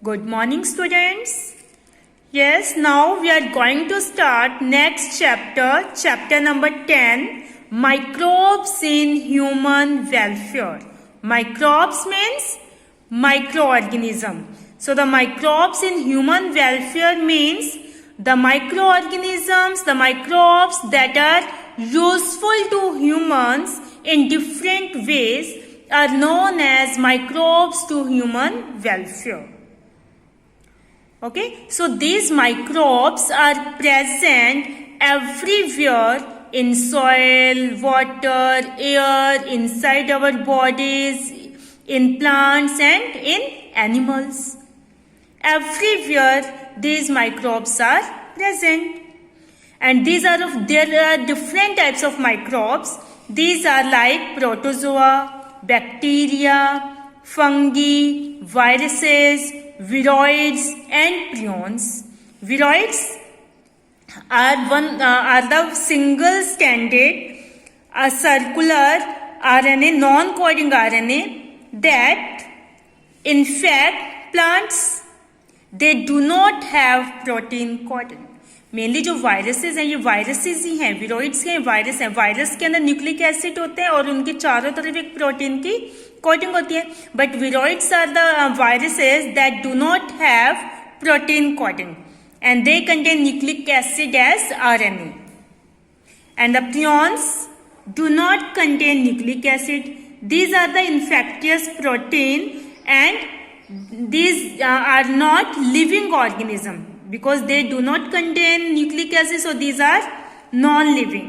Good morning, students. Yes, now we are going to start next chapter, chapter number 10, microbes in human welfare. Microbes means microorganism. So the microbes in human welfare means the microorganisms, the microbes that are useful to humans in different ways are known as microbes to human welfare. Okay, so these microbes are present everywhere in soil, water, air, inside our bodies, in plants and in animals. Everywhere these microbes are present. And there are different types of microbes. These are like protozoa, bacteria, fungi, viruses, viroids and prions. Viroids are the single-stranded circular RNA, non-coding RNA that infect plants. They do not have protein coding. Mainly जो viruses हैं ये viruses ही हैं, viroids के virus हैं. Virus के अंदर nucleic acid होते हैं और उनके चारों तरफ एक प्रोटीन की कोटिंग होती है. But viroids are the viruses that do not have protein coating and they contain nucleic acid as RNA. And the prions do not contain nucleic acid. These are the infectious protein and these are not living organism because they do not contain nucleic acid, so these are non-living.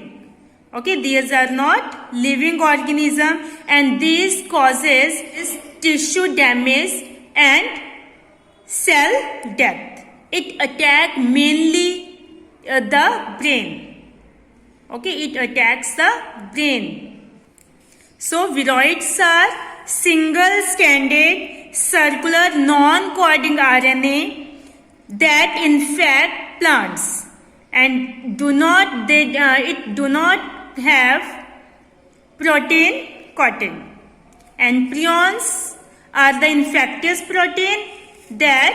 Okay, these are not living organism and these causes tissue damage and cell death. It attack mainly the brain. Okay, it attacks the brain. So viroids are single-stranded circular non-coding RNA that infect plants and it do not have protein coating. And prions are the infectious protein that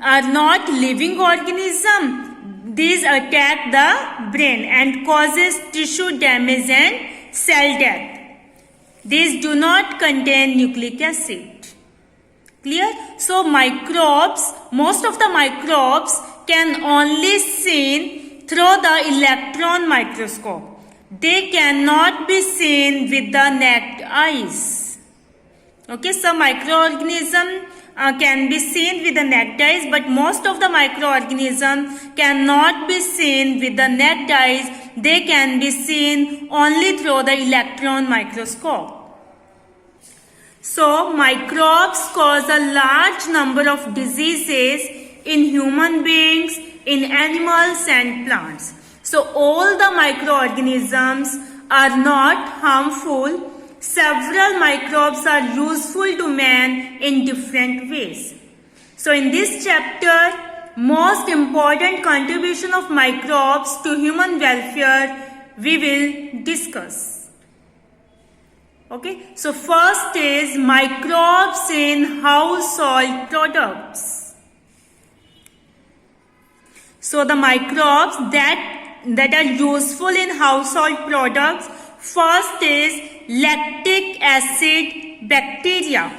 are not living organism. These attack the brain and causes tissue damage and cell death. These do not contain nucleic acid. Clear? So microbes, most of the microbes can only seen through the electron microscope. They cannot be seen with the naked eyes. Okay, some microorganisms can be seen with the naked eyes, but most of the microorganisms cannot be seen with the naked eyes. They can be seen only through the electron microscope. So, microbes cause a large number of diseases in human beings, in animals and plants. So, all the microorganisms are not harmful. Several microbes are useful to man in different ways. So, in this chapter, most important contribution of microbes to human welfare we will discuss. Okay, so first is microbes in household products. So the microbes that are useful in household products, first is lactic acid bacteria.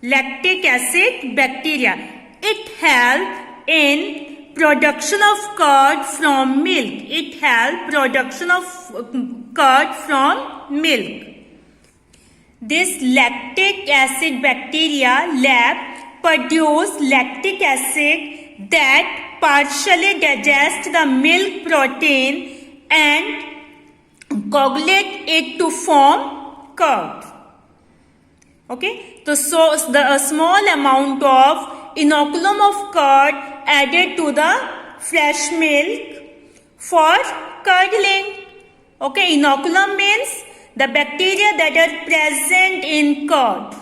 Lactic acid bacteria. It helps in production of curd from milk. It helps production of curd from milk. This lactic acid bacteria lab produce lactic acid that partially digest the milk protein and coagulate it to form curd. Okay, so a small amount of inoculum of curd added to the fresh milk for curdling. Okay, inoculum means the bacteria that are present in curd.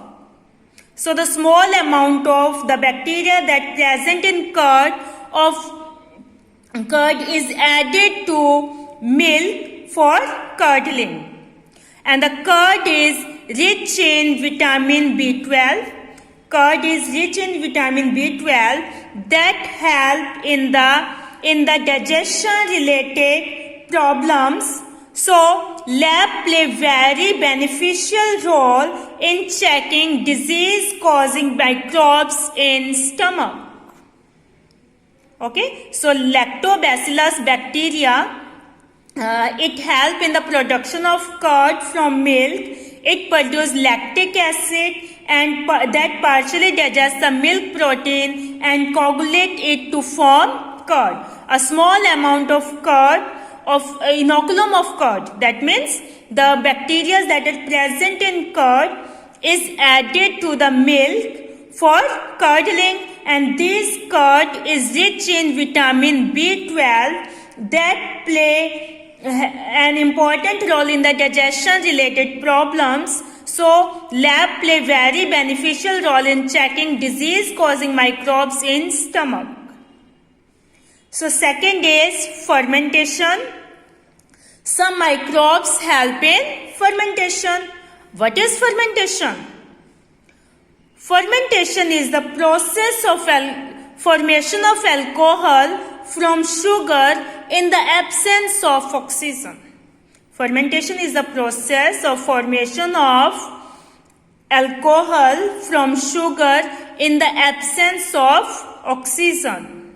So the small amount of the bacteria that present in curd is added to milk for curdling. And the curd is rich in vitamin B12 curd is rich in vitamin B12 that help in the digestion related problems. So lab play very beneficial role in checking disease causing microbes in stomach. Okay, so lactobacillus bacteria, it help in the production of curd from milk. It produces lactic acid and that partially digests the milk protein and coagulate it to form curd. A small amount of curd, of inoculum of curd, that means the bacteria that are present in curd is added to the milk for curdling, and this curd is rich in vitamin B12 that play an important role in the digestion related problems. So lab play very beneficial role in checking disease causing microbes in stomach. So second is fermentation. Some microbes help in fermentation. What is fermentation? Fermentation is the process of formation of alcohol from sugar in the absence of oxygen. Fermentation is the process of formation of alcohol from sugar in the absence of oxygen.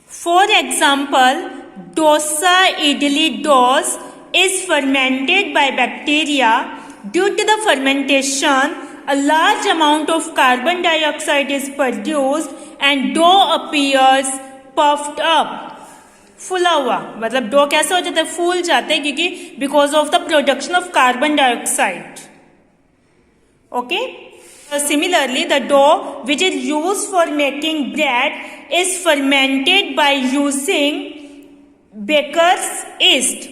For example, dosa idli dough is fermented by bacteria. Due to the fermentation, a large amount of carbon dioxide is produced and dough appears puffed up. फुला हुआ, मतलब dough कैसा हो जाता है, फूल जाते हैं, क्योंकि because of the production of carbon dioxide. Okay, similarly the dough which is used for making bread is fermented by using baker's yeast,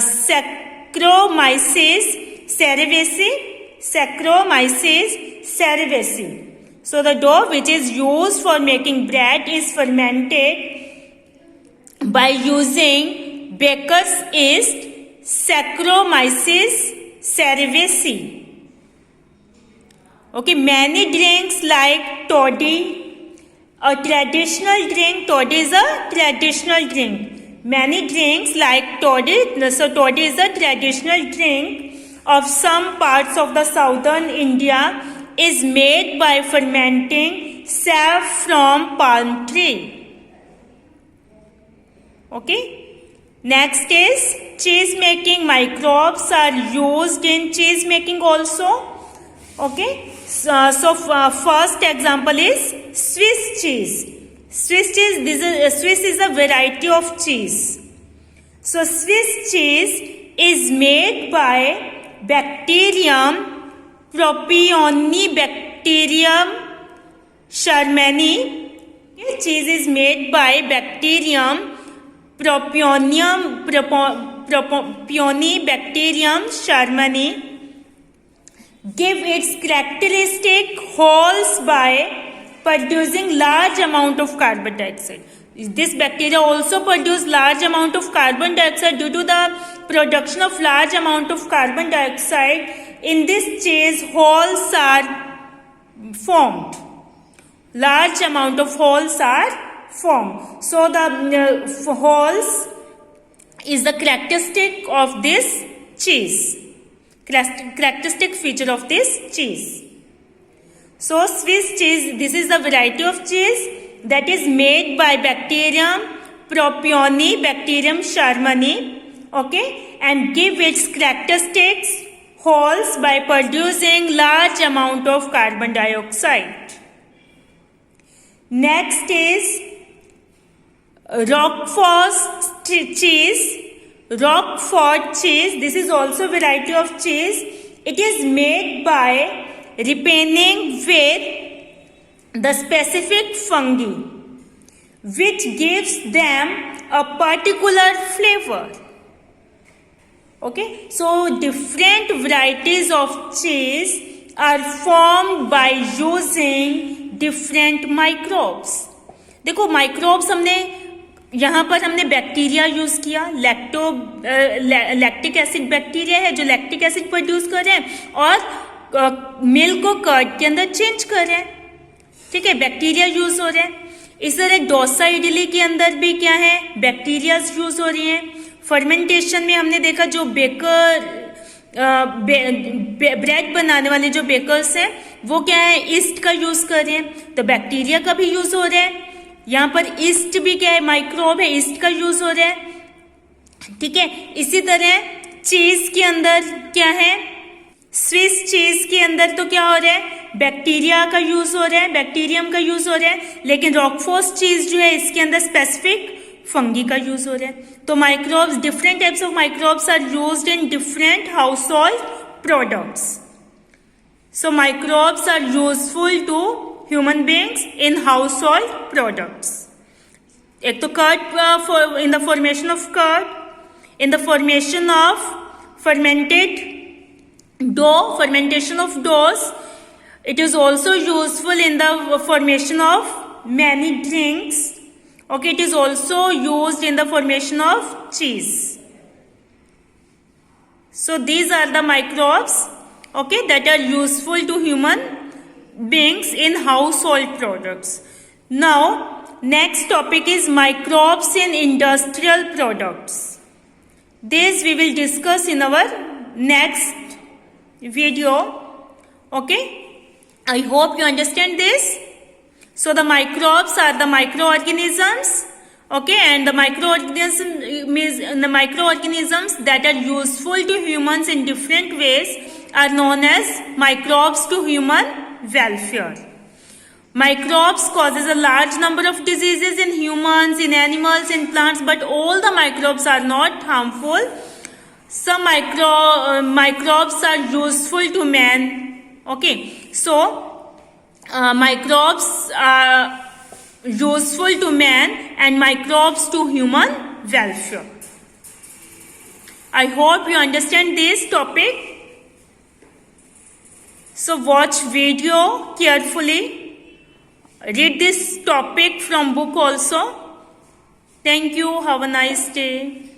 Saccharomyces cerevisiae. So the dough which is used for making bread is fermented by using baker's yeast, Saccharomyces cerevisiae. Okay, many drinks like toddy, a traditional drink. Toddy is a traditional drink. Many drinks like toddy. So toddy is a traditional drink of some parts of the southern India, is made by fermenting sap from palm tree. Okay. Next is cheese making. Microbes are used in cheese making also. Okay. So first example is Swiss cheese. Swiss is a variety of cheese. So Swiss cheese is made by Bacterium Propionibacterium shermani. Cheese is made by Bacterium Propionibacterium shermani. Give its characteristic holes by producing large amount of carbon dioxide. This bacteria also produce large amount of carbon dioxide. Due to the production of large amount of carbon dioxide, in this cheese holes are formed. Large amount of holes are formed. So the holes is the characteristic of this cheese. Characteristic feature of this cheese. So Swiss cheese, this is the variety of cheese that is made by Bacterium Propionibacterium shermani. Okay, and give its characteristics holes by producing large amount of carbon dioxide. Next is Roquefort cheese. Roquefort cheese, this is also a variety of cheese. It is made by repaining with the specific fungi which gives them a particular flavor. Okay, so different varieties of cheese are formed by using different microbes. देखो microbes हमने यहाँ पर हमने bacteria use किया, lactic acid bacteria है जो lactic acid produce कर रहे हैं और मिल्क को कर्ड के अंदर चेंज कर रहे हैं, ठीक है, बैक्टीरिया यूज हो रहे हैं। इस तरह डोसा इडली के अंदर भी क्या है, बैक्टीरिया यूज हो रही हैं। फर्मेंटेशन में हमने देखा जो ब्रेड बनाने वाले जो बेकर्स हैं वो क्या है, ईस्ट का यूज कर रहे हैं, तो बैक्टीरिया का भी यूज हो रहा है। यहाँ पर ईस्ट भी क्या है, माइक्रोब है, ईस्ट का यूज हो रहा है, ठीक है। इसी तरह चीज के अंदर क्या है, स्विस चीज के अंदर तो क्या हो रहा है, बैक्टीरिया का यूज हो रहा है, बैक्टीरियम का यूज हो रहा है, लेकिन रॉकफॉर्स चीज जो है इसके अंदर स्पेसिफिक फंगी का यूज हो रहा है। तो microbes, different types of microbes are used in different household products. So microbes are useful to human beings in household products. एक तो curd, in the formation of curd, in the formation of fermented dough, fermentation of doughs. It is also useful in the formation of many drinks. Okay, it is also used in the formation of cheese. So these are the microbes, okay, that are useful to human beings in household products. Now, next topic is microbes in industrial products. This we will discuss in our next video. Okay, I hope you understand this. So the microbes are the microorganisms, okay, and the microorganisms that are useful to humans in different ways are known as microbes to human welfare. Microbes causes a large number of diseases in humans, in animals, in plants, but all the microbes are not harmful. Some microbes are useful to man. Okay, so microbes are useful to man and microbes to human welfare. I hope you understand this topic. So watch video carefully. Read this topic from book also. Thank you. Have a nice day.